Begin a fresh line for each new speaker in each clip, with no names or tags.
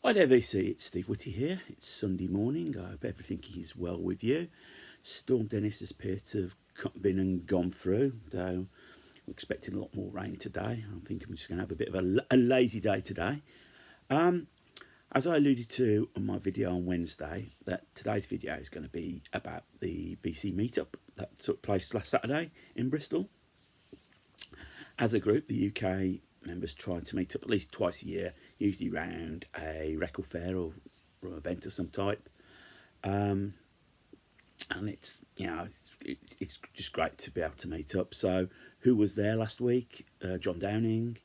Hi there VC, it's Steve Whitty here. It's Sunday morning. I hope everything is well with you. Storm Dennis has appeared to have been and gone through, though we're expecting a lot more rain today. I think I'm just going to have a bit of a lazy day today. As I alluded to on my video on Wednesday, that today's video is going to be about the VC meetup that took place last Saturday in Bristol. As a group, the UK members try to meet up at least twice a year, usually around a record fair or event of some type. And it's, you know, it's just great to be able to meet up. So who was there last week? John Downing,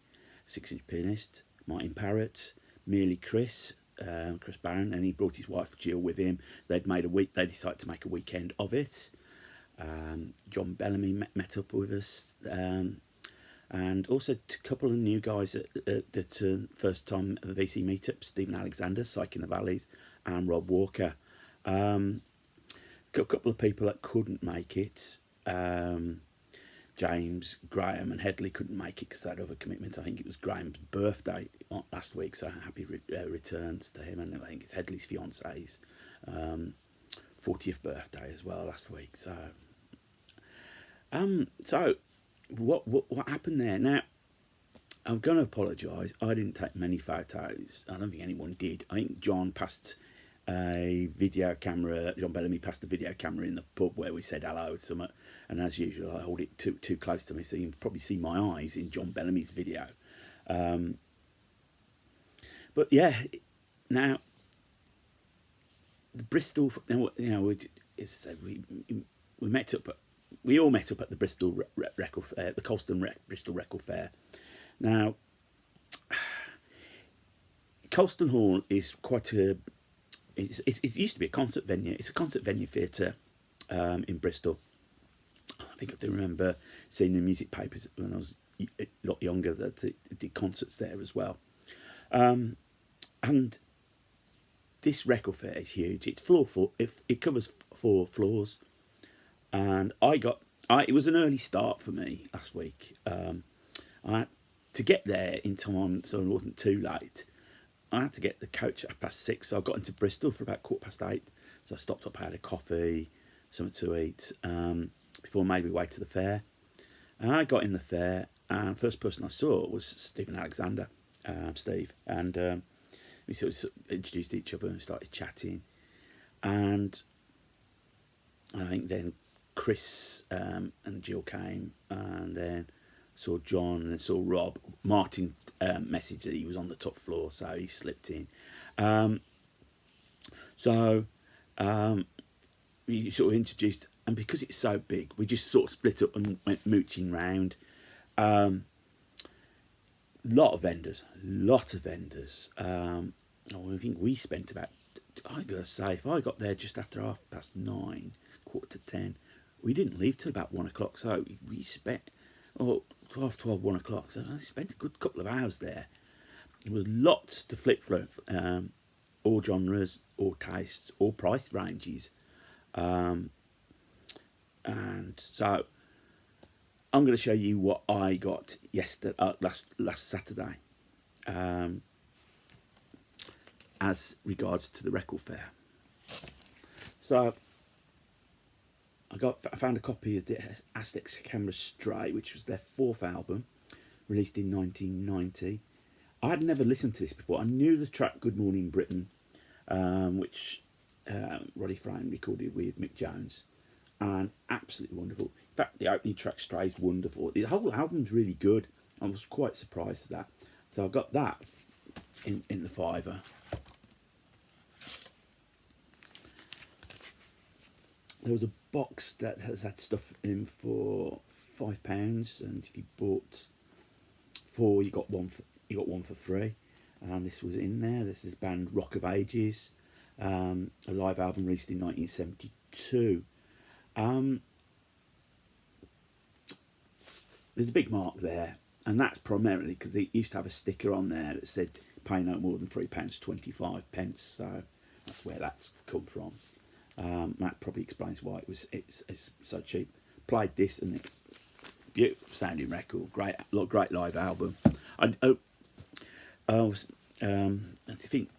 6-inch pianist, Martin Parrott, Merely Chris Barron, and he brought his wife Jill with him. They decided to make a weekend of it. John Bellamy met up with us. And also a couple of new guys at first time at the VC meetup, Stephen Alexander, Psych in the Valleys, and Rob Walker. A couple of people that couldn't make it. James, Graham and Headley couldn't make it because they had other commitments. I think it was Graham's birthday last week, so happy returns to him. And I think it's Headley's fiance's 40th birthday as well last week. So what happened there? Now, I'm going to apologise. I didn't take many photos. I don't think anyone did. I think John passed a video camera. John Bellamy passed a video camera in the pub where we said hello to someone. And as usual, I hold it too close to me, so you can probably see my eyes in John Bellamy's video. But yeah, now the Bristol. You know, we met up. We all met up at the Bristol Record Fair, the Colston Bristol Record Fair. Now, Colston Hall is quite a. It used to be a concert venue. It's a concert venue theatre in Bristol. I think I do remember seeing the music papers when I was a lot younger that they did concerts there as well. And this record fair is huge. It's it covers 4 floors. And it was an early start for me last week. I had to get there in time so it wasn't too late. I had to get the coach at 6:30, so I got into Bristol for about 8:15. So I stopped up, had a coffee, something to eat, before I made my way to the fair. And I got in the fair, and the first person I saw was Stephen Alexander, Steve. And we sort of introduced each other and started chatting. And I think then Chris and Jill came, and then saw John and saw Rob. Martin messaged that he was on the top floor, so he slipped in. We sort of introduced, and because it's so big, we just sort of split up and went mooching round. Lot of vendors. I think we spent about, I gotta say, if I got there just after 9:30, 9:45, we didn't leave till about 1 o'clock, so we spent 12, 1 o'clock, so I spent a good couple of hours there. There was lots to flick through, all genres, all tastes, all price ranges, and so I'm going to show you what I got last Saturday, as regards to the record fair. So I found a copy of the Aztecs Camera Stray, which was their 4th album, released in 1990. I had never listened to this before. I knew the track Good Morning Britain, which Roddy Frame recorded with Mick Jones, and absolutely wonderful. In fact, the opening track Stray is wonderful. The whole album's really good. I was quite surprised at that. So I got that in the fiver. There was a box that has had stuff in for £5, and if you bought 4, you got one for free. And this was in there. This is band Rock of Ages, a live album released in 1972. There's a big mark there, and that's primarily because they used to have a sticker on there that said "Pay no more than £3.25." So that's where that's come from. That probably explains why it's so cheap. Played this, and it's beautiful sounding record, great live album. I think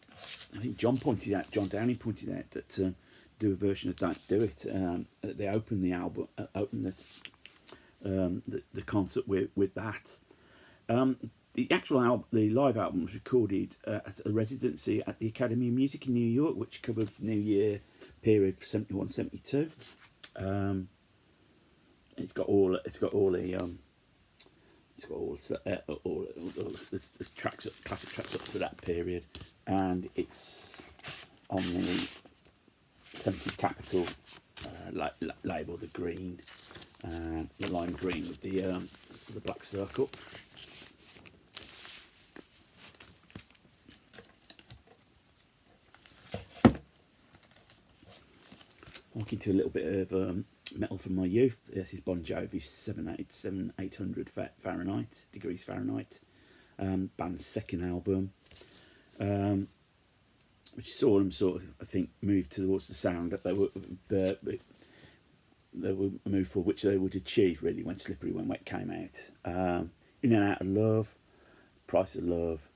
I think John Downey pointed out that to do a version of Don't Do It, they opened the album, the concert with that. The actual album, the live album, was recorded at a residency at the Academy of Music in New York, which covered New Year period for 71, 72. It's got all the tracks, classic tracks up to that period, and it's on the 70s Capitol label, the green, the lime green with the black circle. Walking to a little bit of metal from my youth. This is Bon Jovi's 800 Fahrenheit, degrees Fahrenheit, band's second album, which saw them sort of, I think, move towards the sound that they were moved for, which they would achieve really when Slippery When Wet came out. In and Out of Love, Price of Love,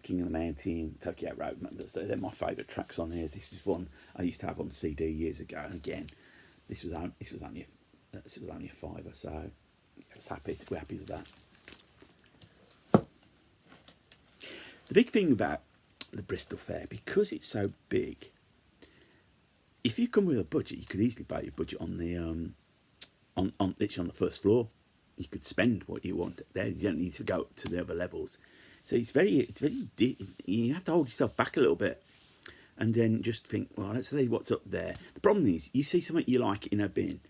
King of the Mountain, Tokyo Road. They're my favourite tracks on here. This is one I used to have on CD years ago, and again, this was only a fiver, so we're happy with that. The big thing about the Bristol Fair, because it's so big, if you come with a budget, you could easily buy your budget on the literally on the first floor. You could spend what you want there. You don't need to go up to the other levels. So it's very you have to hold yourself back a little bit, and then just think, well, let's see what's up there. The problem is, you see something you like in a bin,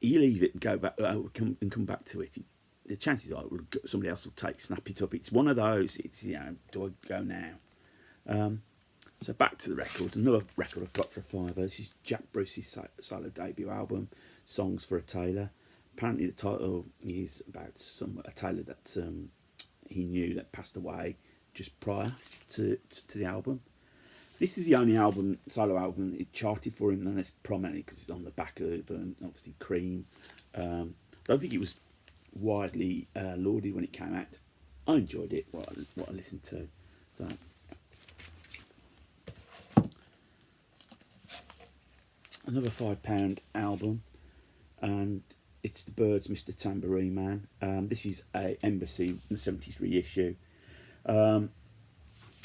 you leave it and go back, come back to it. The chances are somebody else will snap it up. It's one of those. It's, do I go now? So back to the records. Another record I've got for a fiver. This is Jack Bruce's solo debut album, Songs for a Tailor. Apparently the title is about a tailor that he knew that passed away just prior to the album. This is the only solo album it charted for him, and it's prominently because it's on the back of obviously Cream. I don't think it was widely lauded when it came out. I enjoyed it, what I listened to. So another £5 album, and it's the Byrds, Mr. Tambourine Man. This is a Embassy 70s reissue.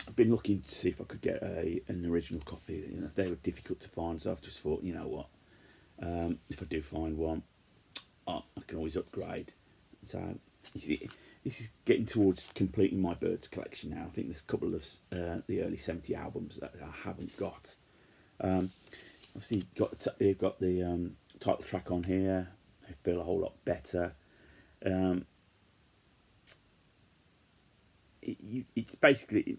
I've been looking to see if I could get an original copy. They were difficult to find, so I've just thought, you know what, if I do find one, I can always upgrade. So this is getting towards completing my Byrds collection now. I think there's a couple of the early 70 albums that I haven't got. Obviously, you've got the title track on here. I feel a whole lot better. It's basically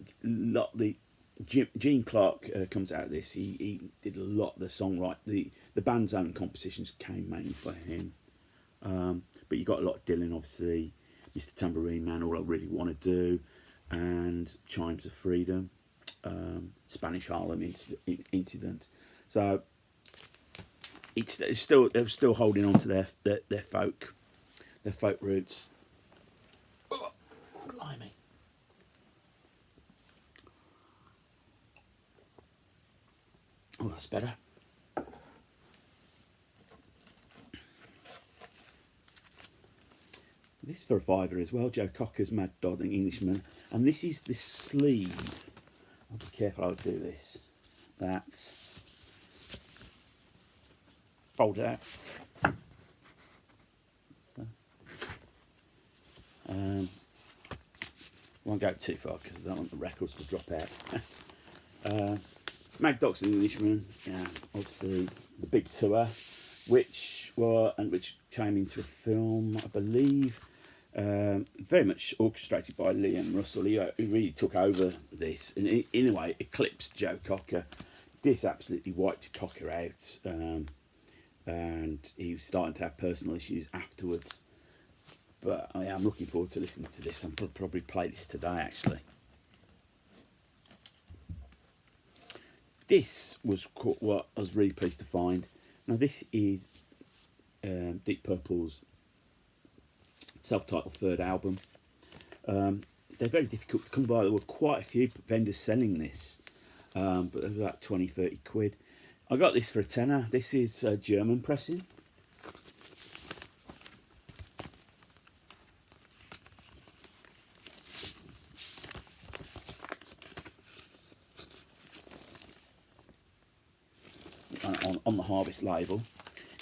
Gene Clark comes out of this. He did a lot of the songwriting. The band's own compositions came mainly for him. But you got a lot of Dylan, obviously, Mr. Tambourine Man, All I Really Want to Do, and Chimes of Freedom, Spanish Harlem Incident. So they're still holding on to their folk roots. Oh, blimey. Oh, that's better. This for a fiver as well, Joe Cocker's Mad Dog and Englishman. And this is the sleeve. I'll be careful how I do this. That's fold it out. So, won't go too far because I don't want the records to drop out. Mad Dogs and Englishman, yeah, obviously the big tour, which came into a film, I believe, very much orchestrated by Liam Russell. He really took over this, and in a way eclipsed Joe Cocker. This absolutely wiped Cocker out, and he was starting to have personal issues afterwards. But I am looking forward to listening to this. I'll probably play this today, actually. This was what I was really pleased to find. Now this is Deep Purple's self-titled third album. They're very difficult to come by. There were quite a few vendors selling this. but it was about 20-30 quid. I got this for a tenner. This is German pressing. On the Harvest label.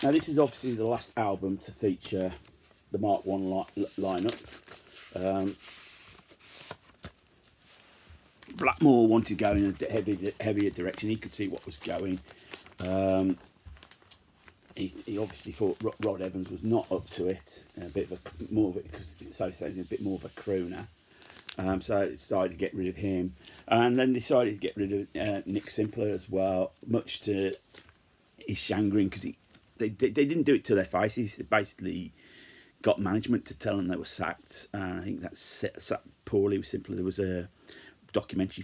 Now this is obviously the last album to feature the Mark 1 lineup. Blackmore wanted to go in a heavier direction. He could see what was going. He obviously thought Rod Evans was not up to it. A bit of a more of it because a bit more of a crooner. So it decided to get rid of him, and then decided to get rid of Nick Simpler as well, much to his chagrin, because they didn't do it to their faces. They basically got management to tell them they were sacked, and I think that's set poorly with Simpler. There was a documentary,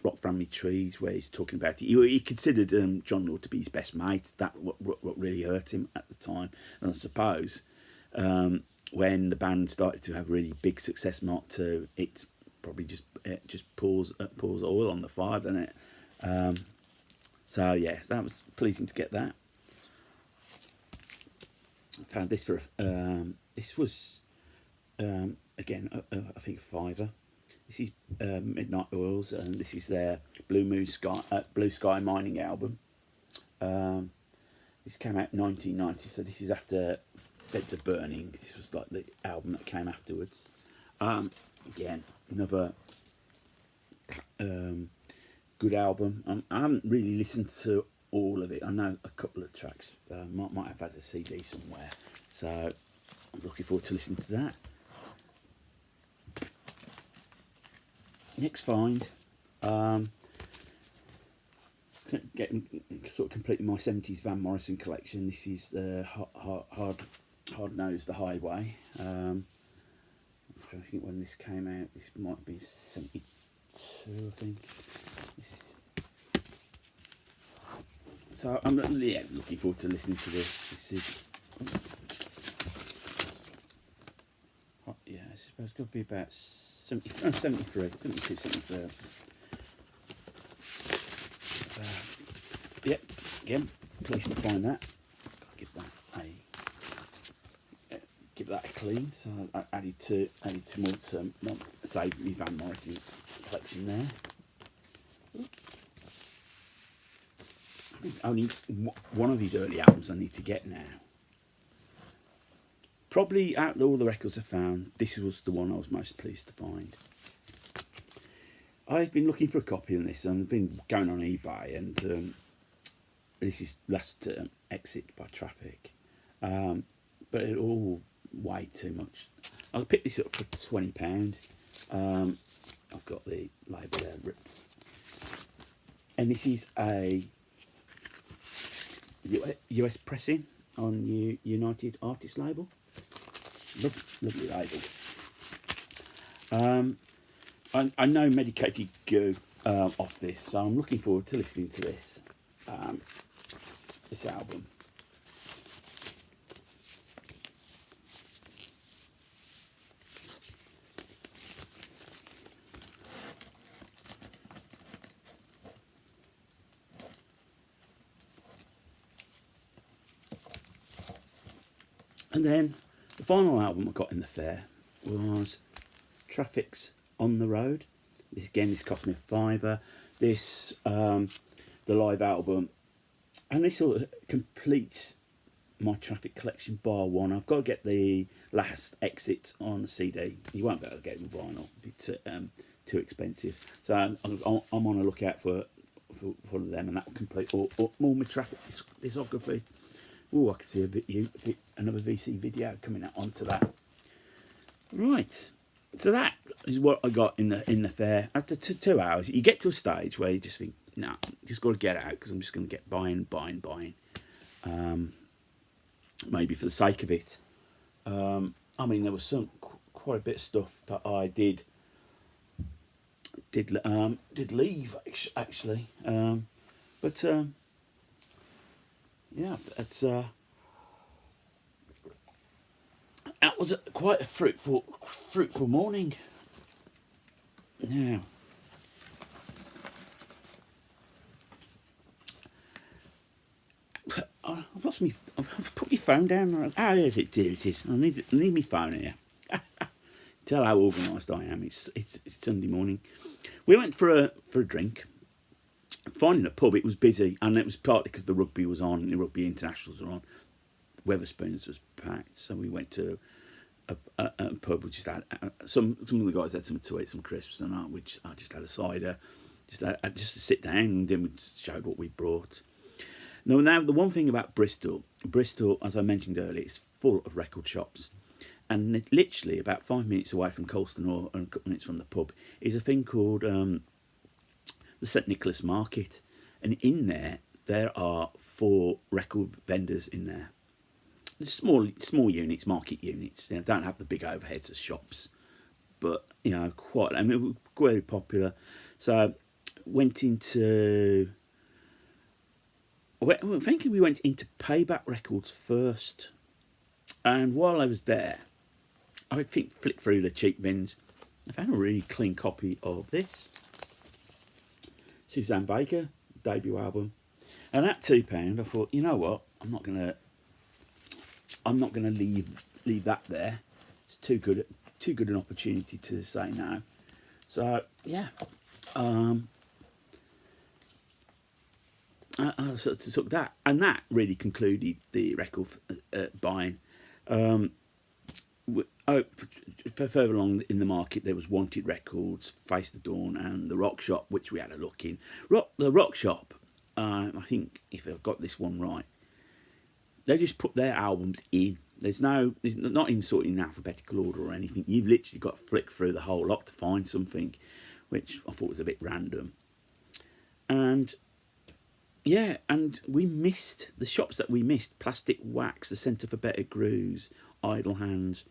Rock Family Trees, where he's talking about it. He considered John Lord to be his best mate. That what really hurt him at the time, and I suppose when the band started to have really big success, Mark II, it's probably just pours oil on the fire, doesn't it? So yes, that was pleasing to get that. I found this for this was again I think a £5. This is Midnight Oils, and this is their Blue Sky Mining album. This came out in 1990, so this is after Beds of Burning. This was like the album that came afterwards. Again, another good album. I haven't really listened to all of it. I know a couple of tracks. Might have had a CD somewhere, so I'm looking forward to listening to that. Next find, getting sort of completing my 70s Van Morrison collection. This is the Hard Nosed the Highway. I'm trying to think when this came out. This might be 72, I think. So I'm looking forward to listening to this. This is yeah, I suppose it's got to be about 73, 72, 73. So yeah, again, pleased to find that. Give that a clean. So I added two more to save me Van Morrison collection there. I think only one of his early albums I need to get now. Probably out of all the records I found, this was the one I was most pleased to find. I've been looking for a copy of this, and I've been going on eBay, and this is Last Exit by Traffic, but it all way too much. I picked this up for £20. I've got the label there ripped, and this is a US pressing on United Artists label. Lovely label. I know Medicated Goo off this, so I'm looking forward to listening to this album. And then the final album I got in the fair was Traffic's On the Road. This cost me a £5. This, the live album, and this sort of completes my Traffic collection bar one. I've got to get the Last Exit on CD. You won't be able to get it with vinyl; it's too expensive. So I'm on a lookout for them, and that will complete all my Traffic discography. Oh, I can see another VC video coming out onto that. Right, so that is what I got in the fair. After 2 hours, you get to a stage where you just think, nah, just got to get out, because I'm just going to get buying. Maybe for the sake of it. I mean, there was quite a bit of stuff that I did leave actually, but. Yeah, it's that was quite a fruitful morning. Yeah. lost me. I've put my phone down. Oh, here's it, dear. It is. I need my phone here. Tell how organised I am. It's Sunday morning. We went for a drink. Finding a pub, it was busy, and it was partly because the rugby was on, the rugby internationals were on. Weatherspoons was packed, so we went to a pub. Which just had some of the guys had something to eat, some crisps, and I just had a cider, just to sit down, and then we showed what we brought. Now the one thing about Bristol, as I mentioned earlier, it's full of record shops, and literally about 5 minutes away from Colston, or a couple minutes from the pub, is a thing called the St Nicholas Market, and in there are 4 record vendors in there. Small units, market units. You know, don't have the big overheads as shops, but quite. I mean, very popular. So went into. I'm thinking we went into Payback Records first, and while I was there, I flicked through the cheap bins. I found a really clean copy of this Suzanne Baker debut album, and at £2, I thought, you know what, I'm not gonna leave that there. It's too good an opportunity to say no. So yeah, I sort of took that, and that really concluded the record buying. Further along in the market, there was Wanted Records, Face the Dawn, and the Rock Shop, which we had a look in. The Rock Shop, I think, if I've got this one right, they just put their albums in. There's not in sort of in alphabetical order or anything. You've literally got to flick through the whole lot to find something, which I thought was a bit random. And yeah, and we missed the shops that we missed: Plastic Wax, the Centre for Better Grooves, Idle Hands,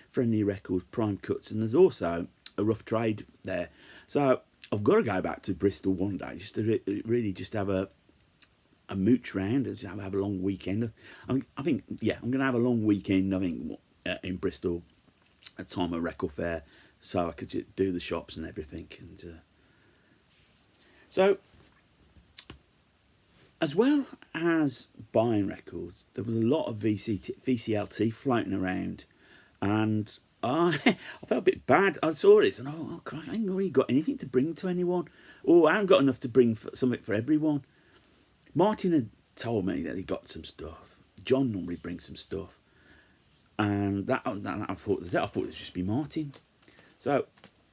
Friendly Records, Prime Cuts, and there's also a Rough Trade there. So I've got to go back to Bristol one day just to really just have a mooch round, just have a long weekend. I think I'm going to have a long weekend. I think in Bristol at time of record fair, so I could just do the shops and everything. And so, as well as buying records, there was a lot of VCLT floating around, and I felt a bit bad. I saw this and oh, I ain't really got anything to bring to anyone, or I haven't got enough to bring something for everyone. Martin had told me that he got some stuff. John normally brings some stuff, and that I thought it would just be Martin. So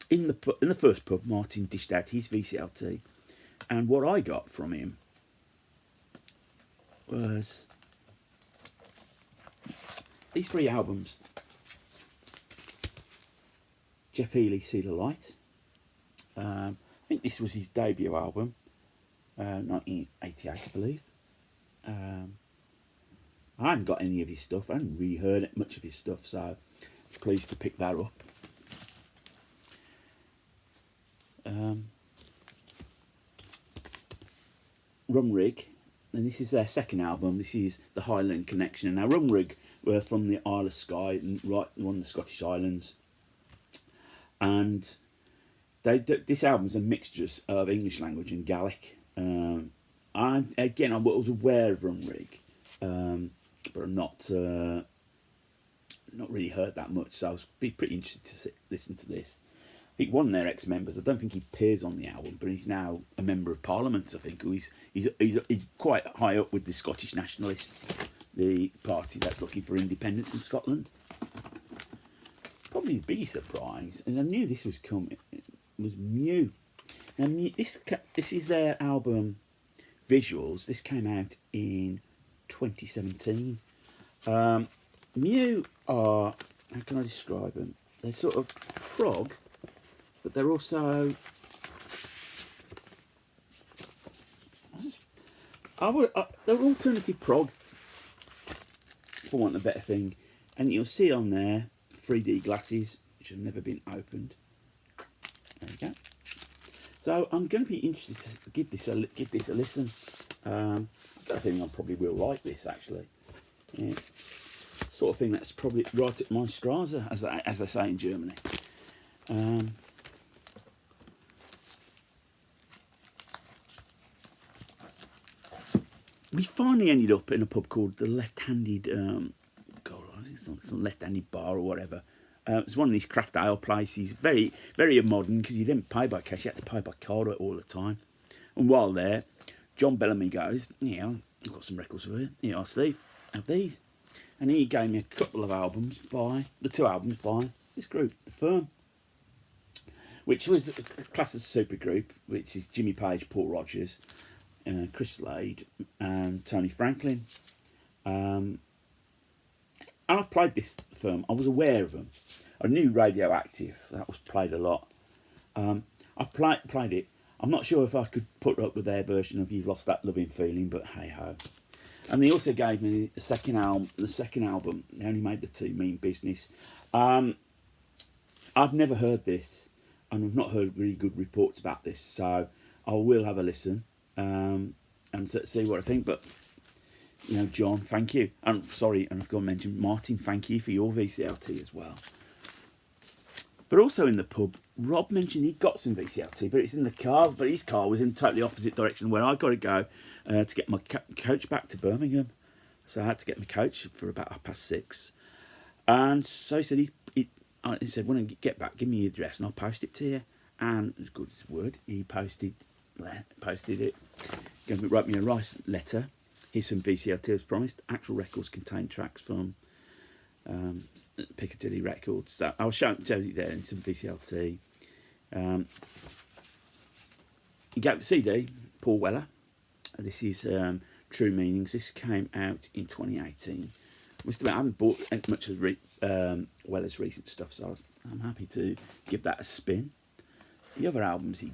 in the first pub, Martin dished out his VCLT, and what I got from him was these 3 albums. Jeff Healey, Seal of Light. I think this was his debut album, 1988, I believe. I hadn't got any of his stuff. I hadn't really heard much of his stuff, so I was pleased to pick that up. Runrig, and this is their second album. This is the Highland Connection. Now, Runrig were from the Isle of Skye, and right one of the Scottish Islands, and this album's a mixture of English language and Gaelic. I was aware of Runrig, but I'm not really heard that much. So I was pretty interested to listen to this. I think one of their ex-members, I don't think he appears on the album, but he's now a member of Parliament. I think he's quite high up with the Scottish Nationalists, the party that's looking for independence in Scotland. Probably the biggest surprise, and I knew this was coming, was Mew. Now, this is their album Visuals. This came out in 2017. Mew are, how can I describe them? They're sort of prog, but they're also, they're alternative prog, for want of a better thing. And you'll see on there 3D glasses, which have never been opened. There you go. So I'm going to be interested to give this a listen. I've got a feeling I probably will like this, actually. Yeah. Sort of thing that's probably right at my Straße, as they say in Germany. we finally ended up in a pub called the Left-Handed, some Left-Handed Bar or whatever. It's one of these craft ale places, very, very modern, because you didn't pay by cash, you had to pay by card all the time. And while there, John Bellamy goes, I've got some records for you. Steve, have these. And he gave me a couple of albums the 2 albums by this group, The Firm, which was a class as a supergroup, which is Jimmy Page, Paul Rodgers, Chris Slade, and Tony Franklin. And I've played this Firm. I was aware of them. I knew Radioactive. That was played a lot. I played it. I'm not sure if I could put up with their version of You've Lost That Loving Feeling, but hey-ho. And they also gave me the second album. They only made the 2, Mean Business. I've never heard this, and I've not heard really good reports about this, so I will have a listen and see what I think. But, John, thank you. And sorry, and I've got to mention, Martin, thank you for your VCLT as well. But also in the pub, Rob mentioned he got some VCLT, but it's in the car. But his car was in totally opposite direction where I got to go to get my coach back to Birmingham. So I had to get my coach for about 6:30. And so he said, he said, when I get back, give me your address and I'll post it to you. And as good as his word, he posted it. Wrote me a nice letter. Here's some VCLT as promised. Actual records contain tracks from Piccadilly Records. So I'll show you there in some VCLT. You got the CD, Paul Weller. This is True Meanings. This came out in 2018. I haven't bought much of Weller's recent stuff, so I'm happy to give that a spin. The other albums he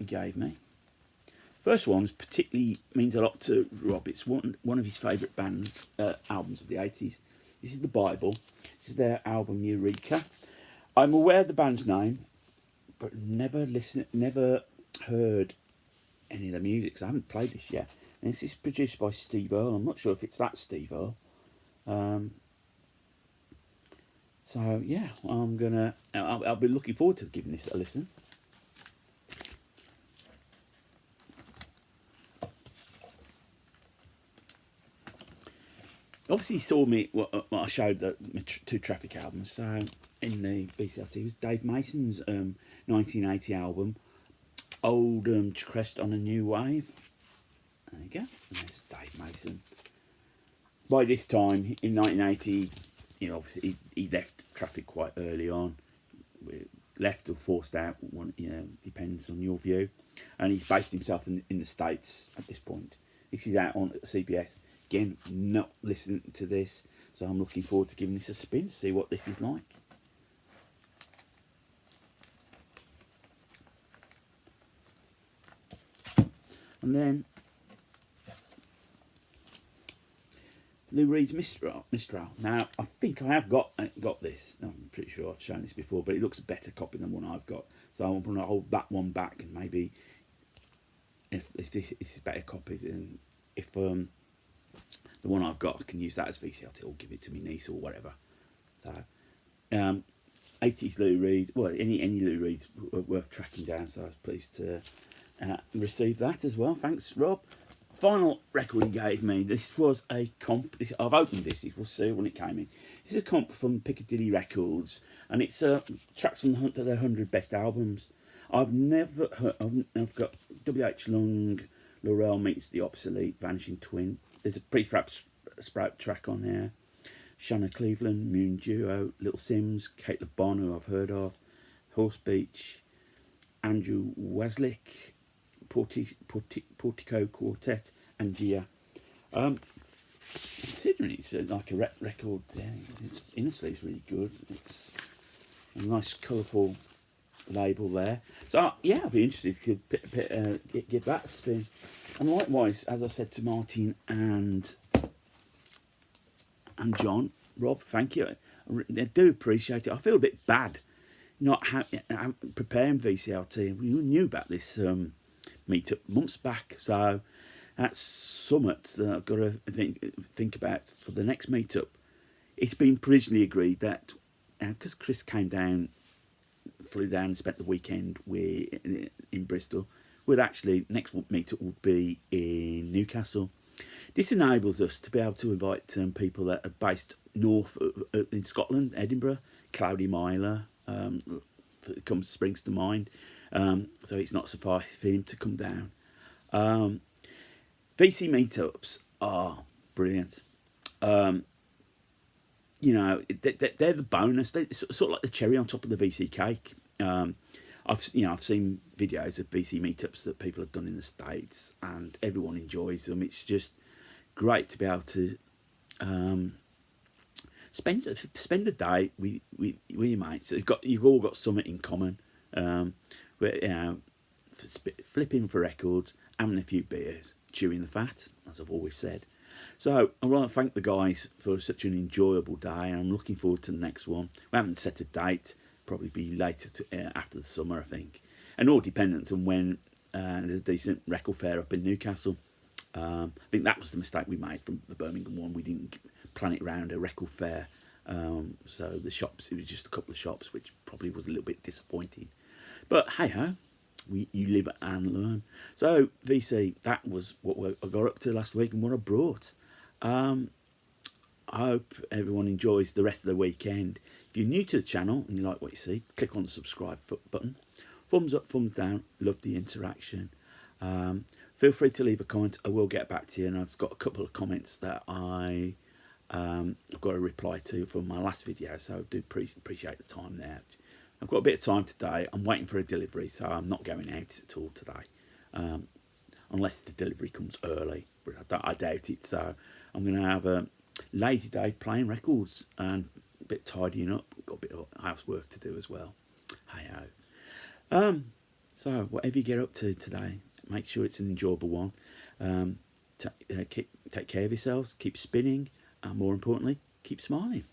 gave me. First one particularly means a lot to Rob. It's one of his favourite albums of the 80s. This is The Bible. This is their album Eureka. I'm aware of the band's name, but never heard any of the music, so I haven't played this yet. And this is produced by Steve Earle. I'm not sure if it's that Steve Earle. So yeah, I'll be looking forward to giving this a listen. Obviously, you saw me what I showed my 2 Traffic albums. So in the VCLT was Dave Mason's 1980 album, Old Crest on a New Wave. There you go. And there's Dave Mason. By this time in 1980, obviously he left Traffic quite early on. Left or forced out, depends on your view. And he's based himself in the States at this point. This is out on CBS. Again, not listening to this, so I'm looking forward to giving this a spin, see what this is like. And then Lou Reed's Mistral. Now, I think I have got this. I'm pretty sure I've shown this before, but it looks a better copy than one I've got. So I'm going to hold that one back, and maybe if this is a better copy, then if the one I've got, I can use that as VCLT or give it to my niece or whatever. So, 80s Lou Reed. Well, any Lou Reed's worth tracking down. So I was pleased to receive that as well. Thanks, Rob. Final record he gave me. This was a comp. I've opened this. We'll see when it came in. This is a comp from Piccadilly Records, and it's tracks from their 100 best albums. I've never heard. I've got W.H. Long, Laurel Meets the Obsolete, Vanishing Twin. There's a Prefab Sprout track on there. Shanna Cleveland, Moon Duo, Little Sims, Kate LeBon, who I've heard of, Horse Beach, Andrew Waslick, Portico Quartet, and Gia. Considering it's like a record, its inner sleeve's really good. It's a nice, colourful label there. So yeah, I'd be interested if you could give that a spin. And likewise, as I said to Martin and John, Rob, thank you. I do appreciate it. I feel a bit bad not preparing VCLT. We knew about this meetup months back, so that's something that I've got to think about for the next meetup. It's been provisionally agreed that because Chris flew down and spent the weekend in Bristol, next meetup would be in Newcastle. This enables us to be able to invite people that are based north in Scotland, Edinburgh, Cloudy Myler, springs to mind. So it's not so far for him to come down. VC meetups are brilliant. You know, they're the bonus. They're sort of like the cherry on top of the VC cake. I've seen videos of VC meetups that people have done in the States, and everyone enjoys them. It's just great to be able to spend a day with your mates. You've all got something in common. Where, flipping for records, having a few beers, chewing the fat, as I've always said. So I want to thank the guys for such an enjoyable day, and I'm looking forward to the next one. We haven't set a date, probably be later after the summer, I think, and all dependent on when there's a decent record fair up in Newcastle. I think that was the mistake we made from the Birmingham one. We didn't plan it around a record fair, so the shops, it was just a couple of shops, which probably was a little bit disappointing. But hey ho, you live and learn. So VC, that was what I got up to last week and what I brought. I hope everyone enjoys the rest of the weekend. If you're new to the channel and you like what you see, click on the subscribe button. Thumbs up, thumbs down. Love the interaction. Feel free to leave a comment. I will get back to you, and I've got a couple of comments that I've got a reply to from my last video, so I do appreciate the time there. I've got a bit of time today. I'm waiting for a delivery, so I'm not going out at all today, unless the delivery comes early, but I doubt it. So I'm going to have a lazy day playing records and a bit tidying up. Got a bit of housework to do as well. Hey ho. So whatever you get up to today, make sure it's an enjoyable one. Take care of yourselves. Keep spinning, and more importantly, keep smiling.